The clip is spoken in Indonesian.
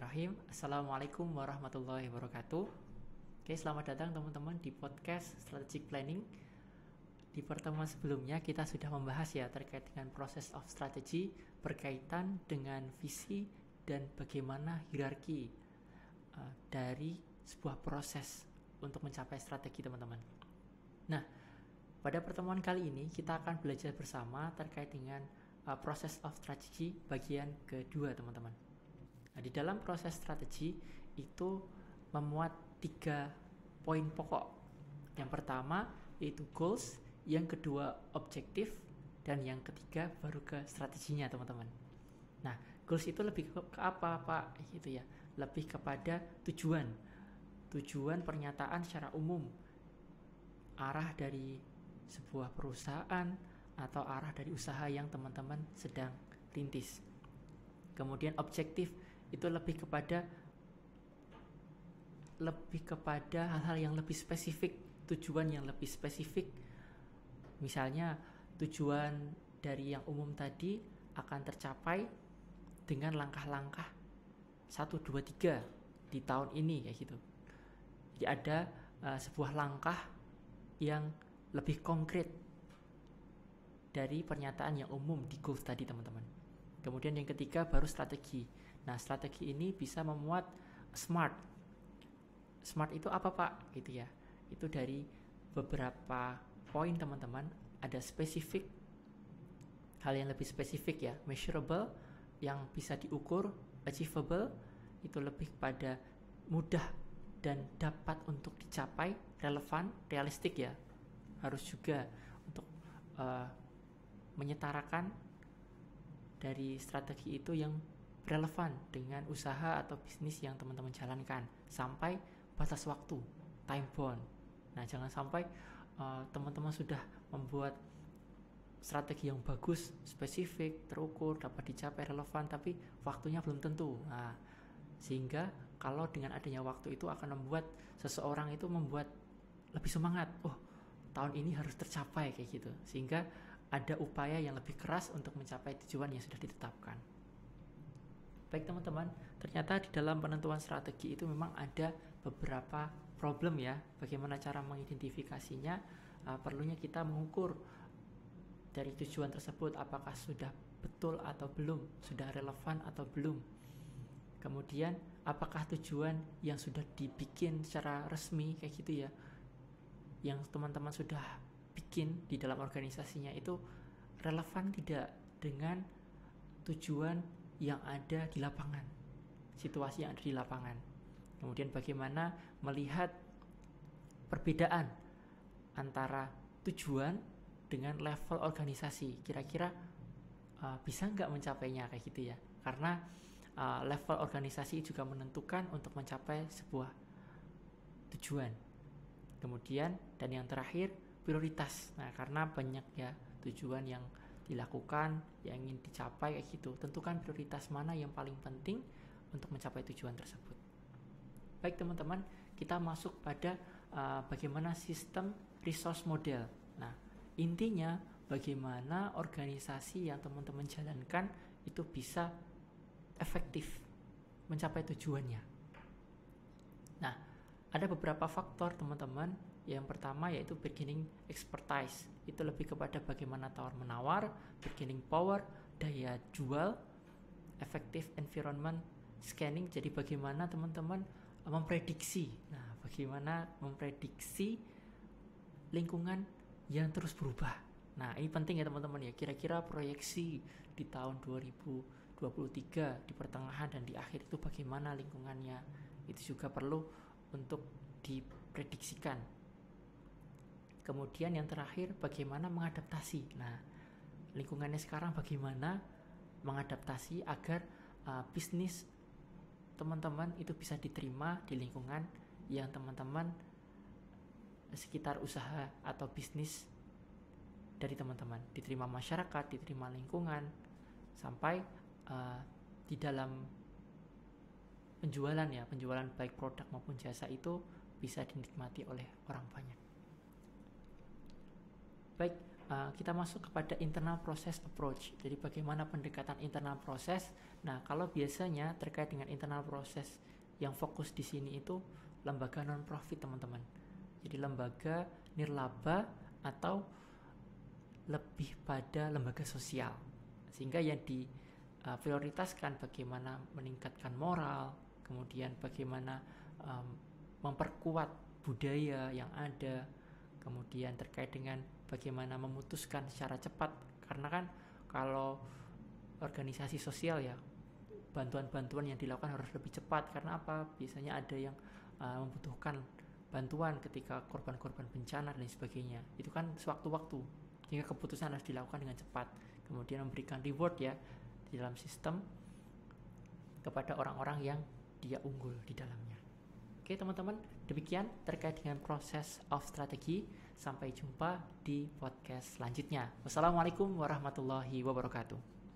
Bismillahirrahmanirrahim. Assalamualaikum warahmatullahi wabarakatuh. Oke, selamat datang teman-teman di podcast Strategic Planning. Di pertemuan sebelumnya kita sudah membahas ya terkait dengan proses of strategy berkaitan dengan visi dan bagaimana hierarki dari sebuah proses untuk mencapai strategi teman-teman. Nah, pada pertemuan kali ini kita akan belajar bersama terkait dengan proses of strategy bagian kedua teman-teman. Nah, di dalam proses strategi itu memuat 3 poin pokok. Yang pertama yaitu goals, yang kedua objektif, dan yang ketiga baru ke strateginya teman-teman. Nah, goals itu lebih ke apa Pak? Gitu ya. Lebih kepada tujuan pernyataan secara umum, arah dari sebuah perusahaan atau arah dari usaha yang teman-teman sedang rintis. Kemudian objektif itu lebih kepada hal-hal yang lebih spesifik, tujuan yang lebih spesifik. Misalnya tujuan dari yang umum tadi akan tercapai dengan langkah-langkah 1, 2, 3 di tahun ini kayak gitu. Jadi ada sebuah langkah yang lebih konkret dari pernyataan yang umum di goals tadi teman-teman. Kemudian yang ketiga baru strategi. Nah, strategi ini bisa memuat SMART. SMART itu apa Pak? Gitu ya. Itu dari beberapa poin teman-teman. Ada spesifik, hal yang lebih spesifik ya. Measurable, yang bisa diukur. Achievable, itu lebih pada mudah dan dapat untuk dicapai. Relevan, realistik ya. Harus juga untuk menyetarakan dari strategi itu yang relevan dengan usaha atau bisnis yang teman-teman jalankan sampai batas waktu, time bound. Nah, jangan sampai teman-teman sudah membuat strategi yang bagus, spesifik, terukur, dapat dicapai, relevan, tapi waktunya belum tentu. Nah, sehingga kalau dengan adanya waktu itu akan membuat seseorang itu membuat lebih semangat. Oh, tahun ini harus tercapai kayak gitu. Sehingga ada upaya yang lebih keras untuk mencapai tujuan yang sudah ditetapkan. Baik teman-teman, ternyata di dalam penentuan strategi itu memang ada beberapa problem ya. Bagaimana cara mengidentifikasinya? Perlunya kita mengukur dari tujuan tersebut apakah sudah betul atau belum, sudah relevan atau belum. Kemudian apakah tujuan yang sudah dibikin secara resmi kayak gitu ya, yang teman-teman sudah bikin di dalam organisasinya itu relevan tidak dengan tujuan yang ada di lapangan, situasi yang ada di lapangan. Kemudian bagaimana melihat perbedaan antara tujuan dengan level organisasi, kira-kira bisa nggak mencapainya kayak gitu ya. Karena level organisasi juga menentukan untuk mencapai sebuah tujuan. Kemudian dan yang terakhir prioritas. Nah, karena banyak ya tujuan yang dilakukan, yang ingin dicapai kayak gitu. Tentukan prioritas mana yang paling penting untuk mencapai tujuan tersebut. Baik teman-teman, kita masuk pada bagaimana sistem resource model. Nah, intinya bagaimana organisasi yang teman-teman jalankan itu bisa efektif mencapai tujuannya. Nah, ada beberapa faktor teman-teman. Yang pertama yaitu beginning expertise. Itu lebih kepada bagaimana tawar-menawar, bargaining power, daya jual, effective environment scanning. Jadi bagaimana teman-teman memprediksi. Nah, bagaimana memprediksi lingkungan yang terus berubah. Nah, ini penting ya teman-teman ya. Kira-kira proyeksi di tahun 2023 di pertengahan dan di akhir itu bagaimana lingkungannya. Itu juga perlu untuk diprediksikan. Kemudian yang terakhir bagaimana mengadaptasi. Nah, lingkungannya sekarang bagaimana mengadaptasi agar bisnis teman-teman itu bisa diterima di lingkungan yang teman-teman sekitar usaha atau bisnis dari teman-teman, diterima masyarakat, diterima lingkungan, sampai di dalam penjualan baik produk maupun jasa itu bisa dinikmati oleh orang banyak. Baik, kita masuk kepada internal process approach. Jadi bagaimana pendekatan internal proses. Nah, kalau biasanya terkait dengan internal proses yang fokus di sini itu lembaga non profit, teman-teman. Jadi lembaga nirlaba atau lebih pada lembaga sosial. Sehingga yang diprioritaskan bagaimana meningkatkan moral, kemudian bagaimana memperkuat budaya yang ada, kemudian terkait dengan bagaimana memutuskan secara cepat, karena kan kalau organisasi sosial ya, bantuan-bantuan yang dilakukan harus lebih cepat. Karena apa? Biasanya ada yang membutuhkan bantuan ketika korban-korban bencana dan sebagainya. Itu kan sewaktu-waktu, sehingga keputusan harus dilakukan dengan cepat. Kemudian memberikan reward ya di dalam sistem kepada orang-orang yang dia unggul di dalamnya. Oke teman-teman, demikian terkait dengan proses of strategi. Sampai jumpa di podcast selanjutnya. Wassalamualaikum warahmatullahi wabarakatuh.